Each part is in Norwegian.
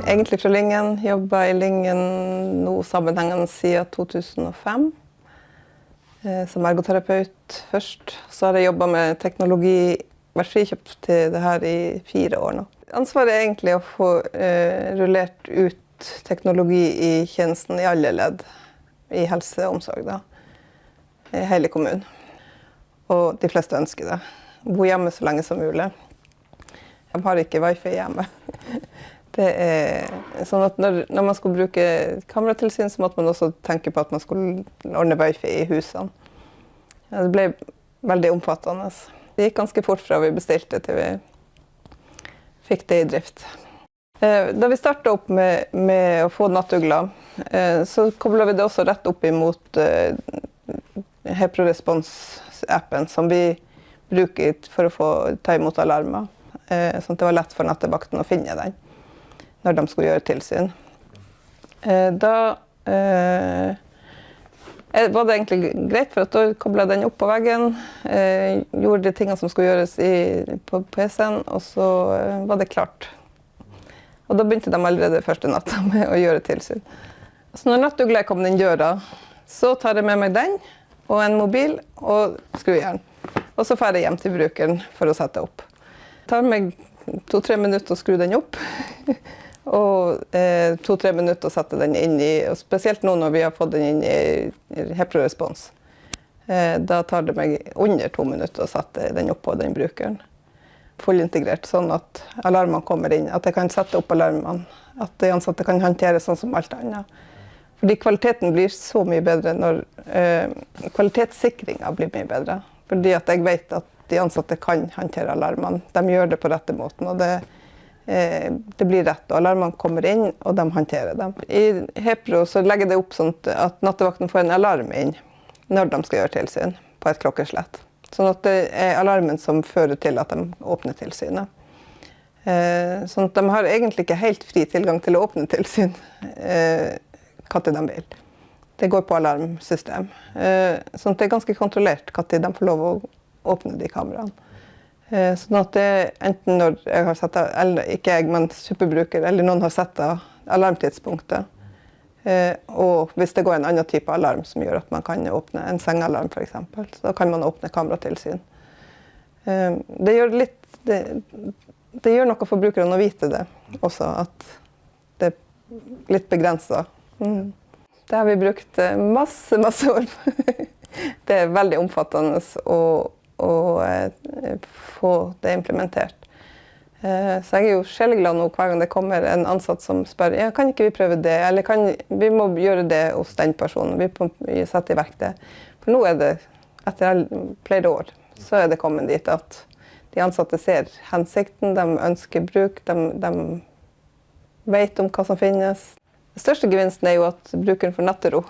egentlig fra Lyngen, jobbet i Lyngen nå sammenhengende siden 2005. Som ergoterapeut først. Så har jeg jobbet med teknologi, vært frikjøpt til det her i 4 år nå. Ansvaret er egentlig å få rullert ut teknologi i tjenesten i alle ledd. I helse og omsorg da. I hele kommunen. Og de fleste ønsker det. Bo hjemme så lenge som mulig. De har ikke wifi hjemme. Det er sånn at når man skulle bruke kameratilsyn, så måtte man også tenke på at man skulle ordne wifi i husene. Det ble veldig omfattende. Det gikk ganske fort fra vi bestilte til vi fikk det i drift. Da vi startet opp med å få nattugler, så koblet vi det også rett opp imot HEPRO-respons-appen som vi bruker for å ta imot alarmer. Sånn at det var lett for nattevakten å finne den når de skulle gjøre tilsyn. Da var det egentlig greit, for at da koblet jeg den opp på veggen, gjorde de tingene som skulle gjøres på PC-en, og så var det klart. Og da begynte de allerede første natta med å gjøre tilsyn. Så når nattugla kom inn døra, så tar jeg med meg den og en mobil og skrujern. Og så fer jeg hjem til brukeren for å sette opp. Det tar meg 2-3 minutter å skru den opp. Og 2-3 minutter å sette den inn i, og spesielt nå når vi har fått den inn i HEPRO-respons. Da tar det meg under 2 minutter å sette den opp på den brukeren. Fullintegrert, sånn at alarmene kommer inn, at jeg kan sette opp alarmene, at de ansatte kan håndtere sånn som alt annet. Fordi kvaliteten blir så mye bedre når kvalitetssikringen blir mye bedre. Fordi at jeg vet at de ansatte kan håndtere alarmene, de gjør det på rette måten, og det blir rett, og alarmene kommer inn, og de håndterer dem. I HEPRO så legger det opp sånn at nattevakten får en alarm inn når de skal gjøre tilsyn på et klokkeslett. Sånn at det er alarmen som fører til at de åpner tilsynet. Sånn at de har egentlig ikke helt fri tilgang til å åpne tilsyn hva de vil. Det går på alarmsystem. Sånn at det er ganske kontrollert hva de får lov å åpne de kameraene. Sånn at det er enten når jeg har sett, eller ikke jeg, men superbruker, eller noen har sett alarmtidspunktet. Og hvis det går en annen type alarm som gjør at man kan åpne en sengalarm for eksempel, så kan man åpne kameratilsyn. Det gjør noe for brukerne å vite det også, at det er litt begrenset. Det har vi brukt masse år. Det er veldig omfattende å få det implementert. Så jeg er jo skjelleglad nå hver gang det kommer en ansatt som spør, ja, kan ikke vi prøve det, eller vi må gjøre det hos den personen, vi må sette i verk det. For nå er det, etter flere år, så er det kommet dit at de ansatte ser hensikten, de ønsker bruk, de vet om hva som finnes. Den største gevinsten er jo at brukeren får nattero,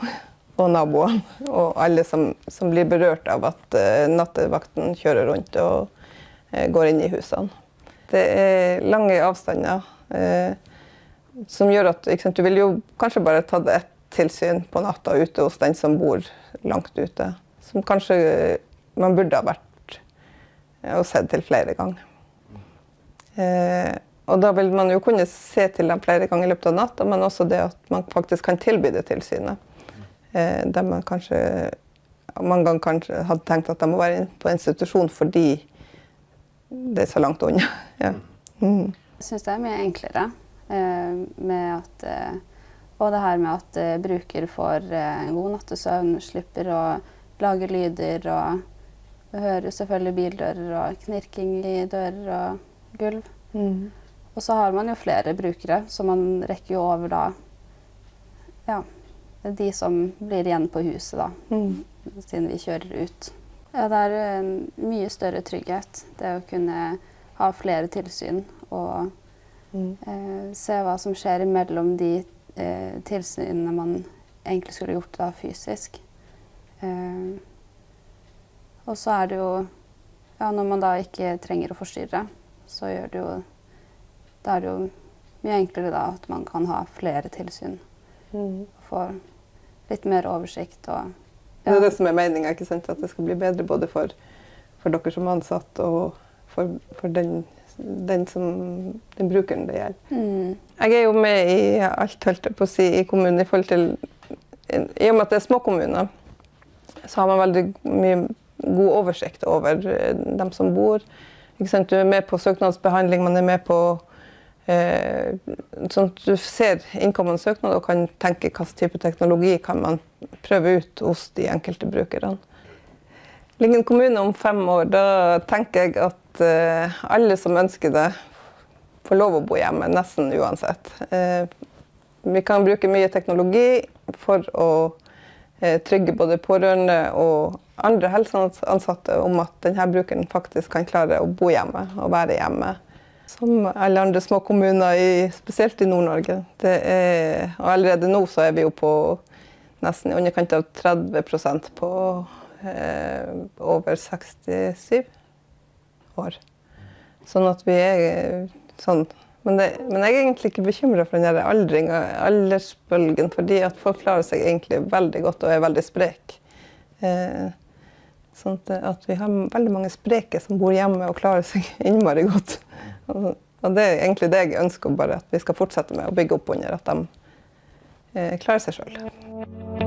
og naboene, og alle som blir berørt av at nattevakten kjører rundt og går inn i husene. Det er lange avstander som gjør at du vil jo kanskje bare ta et tilsyn på natta ute hos den som bor langt ute, som kanskje man burde ha vært og sett til flere ganger. Og da vil man jo kunne se til dem flere ganger i løpet av natta, men også det at man faktisk kan tilby det tilsynet. Der man kanskje mange ganger kanskje hadde tenkt at de må være på institusjon fordi det er så langt unna. Ja. Jeg synes det er mye enklere med at, og det her med at bruker får en god nattesøvn, slipper å lage lyder, og hører selvfølgelig bildører og knirking i dører og gulv. Og så har man jo flere brukere, så man rekker jo over da, ja, de som blir igjen på huset da, siden vi kjører ut. Ja, det er en mye større trygghet, det å kunne ha flere tilsyn og se hva som skjer mellom de tilsynene man egentlig skulle gjort da fysisk. Og så er det jo, ja, når man da ikke trenger å forstyrre, så gjør det jo, da er det jo mye enklere da at man kan ha flere tilsyn. Og få litt mer oversikt og det er det som er meningen, ikke sant? At det skal bli bedre både for dere som ansatt og for den den brukeren det gjelder. Jeg er jo med i alt, holdt jeg på å si, i kommunen i forhold til, i og med at det er små kommuner, så har man veldig mye god oversikt over dem som bor. Ikke sant? Du er med på søknadsbehandling, man er med på sånn at du ser innkommende søknad og kan tenke hva type teknologi kan man prøve ut hos de enkelte brukerne. Lyngen kommune om 5 år, da tenker jeg at alle som ønsker det får lov å bo hjemme, nesten uansett. Vi kan bruke mye teknologi for å trygge både pårørende og andre helseansatte om at denne brukeren faktisk kan klare å bo hjemme og være hjemme. Som alle andre små kommuner, spesielt i Nord-Norge. Og allerede nå så er vi jo på nesten i underkant av 30% på over 67 år. Sånn at vi er sånn. Men jeg er egentlig ikke bekymret for den aldersbølgen, fordi at folk klarer seg egentlig veldig godt og er veldig sprek. Sånn at vi har veldig mange spreke som bor hjemme og klarer seg innmari godt. Og det er egentlig det jeg ønsker, bare at vi skal fortsette med å bygge opp under at de klarer seg selv.